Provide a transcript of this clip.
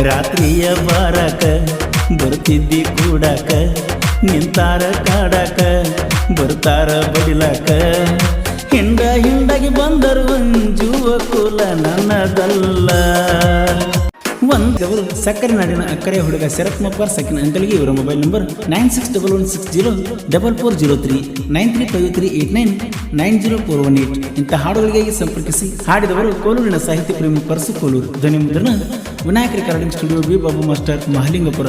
ರಾತ್ರಿಯ ಬಾರಕ ಬರ್ತಿದ್ದಿ ಕೂಡಾಕ ನಿಂತಾರ ಕಾಡಾಕ ಬರ್ತಾರ ಬಡಿಲಾಕ ಹಿಂಡಾಗಿ ಬಂದರು ಅಂಜುವ ಕುಲ ನನ್ನದಲ್ಲ. ಒಂದು ಸಕ್ಕರೆ ನಾಡಿನ ಅಕ್ಕರೆ ಹುಡುಗ ಶರತ್ ಮಪ್ಪಾರ್ ಸಕಿನ ಅಂಕಲ್ಗೆ ಇವರ ಮೊಬೈಲ್ ನಂಬರ್ 9611604403 9353899041 ಇಂಥ ಹಾಡುಗಳಿಗಾಗಿ ಸಂಪರ್ಕಿಸಿ. ಹಾಡಿದವರು ಕೋಲೂರಿನ ಸಾಹಿತ್ಯ ಪ್ರೇಮಿ ಪರಸು ಕೋಲೂರು. ಧ್ವನಿ ಮುದ್ರಣ Vinayaka recording studio B Babu master Mahalingapura.